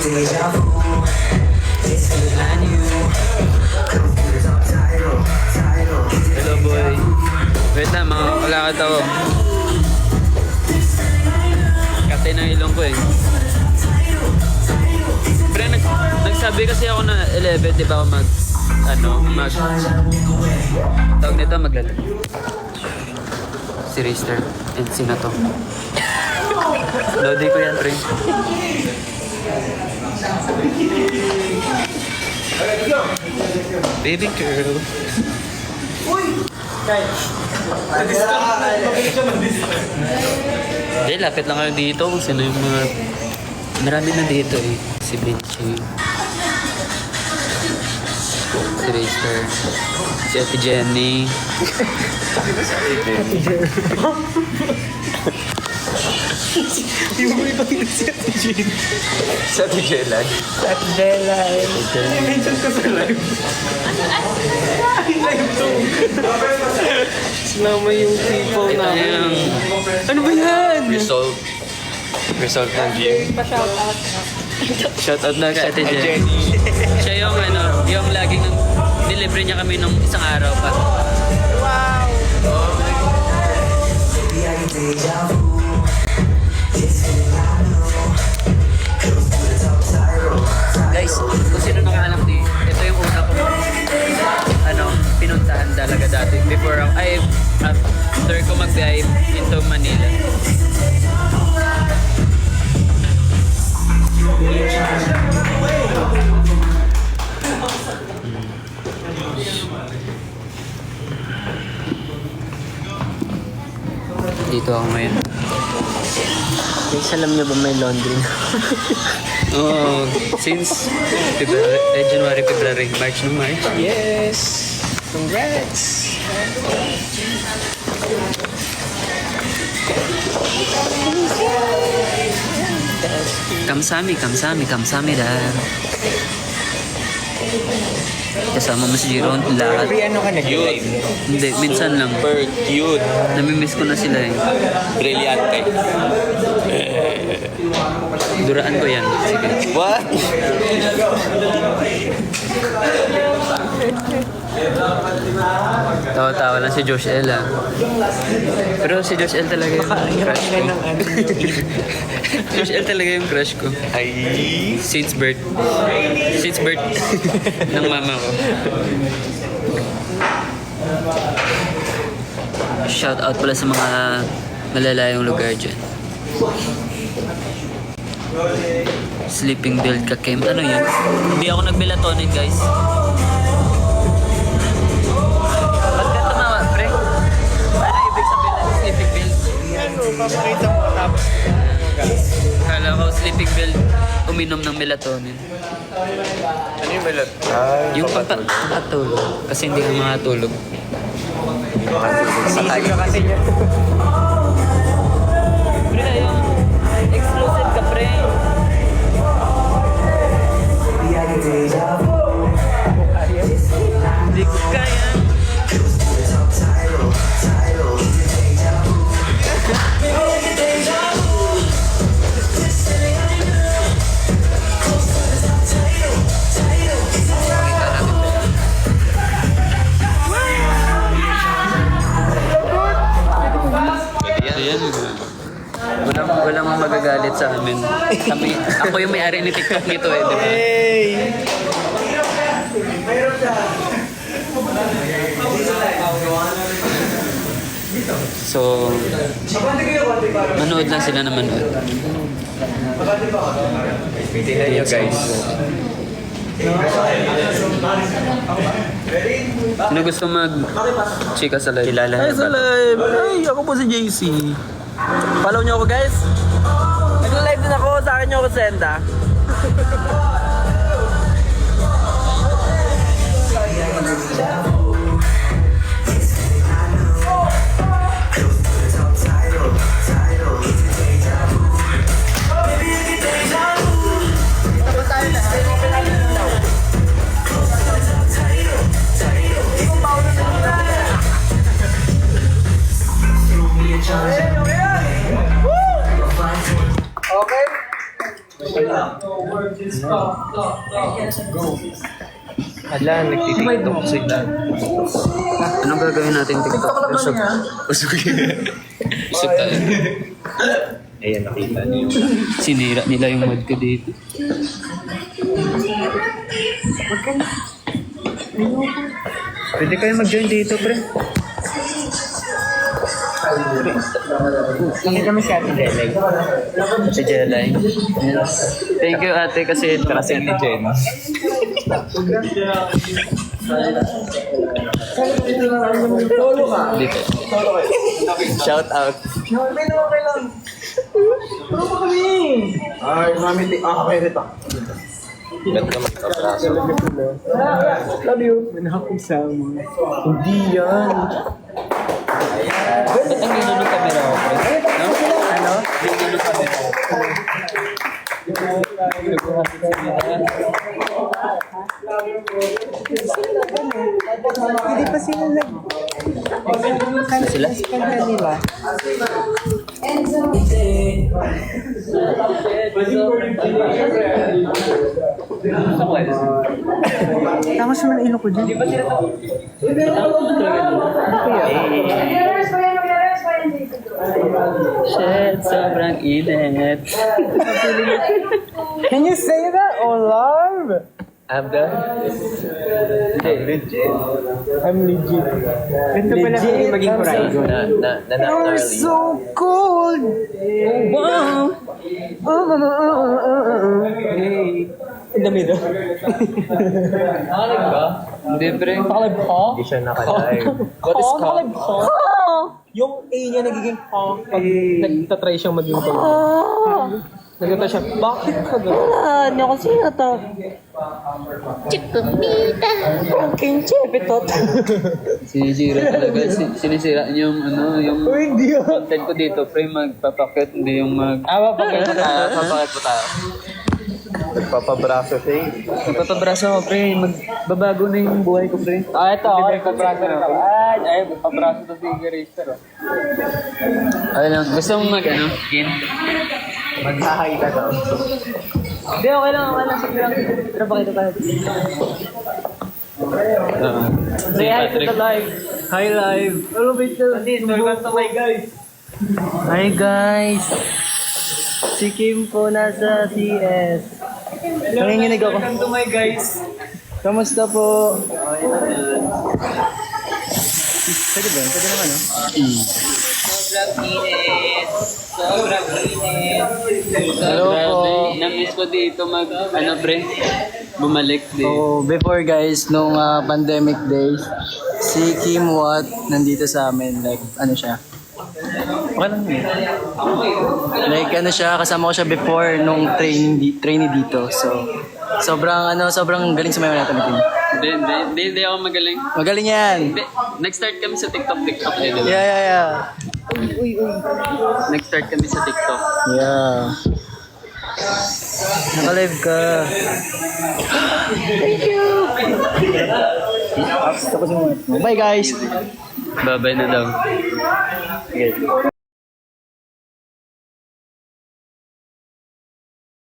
Hello boy. Wait na, mga kalakad ako. Kate ng ilong ko eh. Pre, nagsabi kasi ako na 11, di ba ako tawag nito, maglalaro. Si Rister and si Nato. Lodi ko yan, pre. Baby girl. Hindi, lapit lang kayo dito kung sino yung mga... Marami na dito eh. Si Benchi. Si Rister. Si Ate Jenny. Yung mo ipakita si Ate Jen. Si Ate Jelan. Si Ate Jelan. I-mention ko sa live. Live to. Sinama yung people Ito na. yung Ano ba yan? result ng gym. Pa-shoutout. Shoutout na kay Ate Jenny. Siya yung yung laging deliver niya kami nung isang araw pa. Wow! Guys, kung sino nakaalam di, ito yung una ko pinuntahan talaga dati before after ko mag-dive into Manila. Dito ako ngayon. Guys, alam niyo ba may laundry na? Oh, since January, February, March. Yes! Congrats! Kamsami dar. Kasama mo si Jiron, lahat. Every ano ka nag-live? Hindi, minsan lang. Super cute. Namimiss ko na sila eh. Brillante. Duraan ko yan. Sige. What? Tawa-tawa lang si Josh L ah. Pero si Josh L talaga yung crush ko. Josh L talaga yung crush ko. Ay. Since birth ng mama ko. Shout out pala sa mga malalayong lugar dyan. Sleeping Build Kakem. Ano yun? Hindi ako nag-melatonin, guys. Ba't ka tumawa, pre? Ano ibig sabihin ng Sleeping Build? Ano, papakita mo tapos Kala ko Sleeping Build, uminom ng melatonin. Ano yung melat? Yung pagpatulog. Kasi hindi ka makatulog. Isip ka kasi niya. Pre, yung exclusive ka, pre. Hindi ko kaya. Ayan. Walang magagalit sa amin. Ako yung may-ari ni TikTok nito eh, di ba? Hey! So, manood lang sila na manood. Tingnan nyo guys. Sino gusto mag-chika sa live? Kilala Ay, nyo sa ba? live! Ay, ako po si JC. Follow niyo ako, guys. Nag-live din ako. Sa akin niyo ako senda. Ala, nagtitiktok sila. Anong gagawin natin TikTok? Usog. Usog. Usog tayo. Ayan, nakita niyo. Sinira nila yung mod ko dito. Pwede kayo mag-join dito, pre. Nakita mo si Ate Jelay. Si Jelay. Yes. Thank you, ate, kasi Karasing ni Jen. Solo ka. dito. Shout out. Okay lang. Pero pa kami. Ay, mami, okay rito. Ba't ka magkabraso? Love you. Manakasama. Hindi yan. Ba't ang gano'n ng camera ko, pre? No? Ano? Gano'n ng camera ko. Hindi pa sila Sila? kanta nila. Tama sa mga ilong ko dyan. Di ba sila Shit, sobrang init. Can you say that, Olav? I'm the... legit. I'm legit. Ganito pala feeling maging Horizon. Not You're early. so cold! Wow! Hey. In the middle. Hindi, pre. Nakalib ka? Hindi siya naka-live. What is called? Nakalib ka? Yung A niya nagiging ka pag nagtatry siyang maging ka. Nagtatry siya, bakit ka gano'n? Ano kasi na to? Chikumita. Aking chipitot. Si Jiro talaga, sinisira niyo yung ano, yung Hindi ah. content ko dito, pre, magpapakit, hindi yung mag... Papakit Papakit po tayo. Nagpapabraso siya eh. Magpapabraso ako, pre, magbabago na yung buhay ko, pre. Ito ako, nagpabraso na ako. Ay, pabraso to si Garister. Ano, gusto mong mag, ano, Kin? Mag-hi ka daw. Hindi, okay lang. Sige lang. Pero pakita tayo. Si Say hi to Patrick. the live. Hi live. Hello, Victor. Welcome to my guys. Hi, guys! Si Kim po nasa CS. Nanginginig ako. Welcome to my guys. Kamusta po? Pwede ba? Pwede naman, no? Sobrang init! Sobrang init! Hello po. Na-miss ko dito mag, ano, pre? Bumalik din. So, before guys, nung pandemic days, si Kim Watt nandito sa amin. Like, ano siya? Okay lang yun. Like, ano siya, kasama ko siya before nung trainee dito. So, sobrang galing sa mga natin. Hindi ako magaling. Magaling yan! Hindi, nag-start kami sa TikTok eh, diba? Yeah. Nag-start kami sa TikTok. Yeah. Naka-live ka. Thank you! Bye guys! Babay na daw.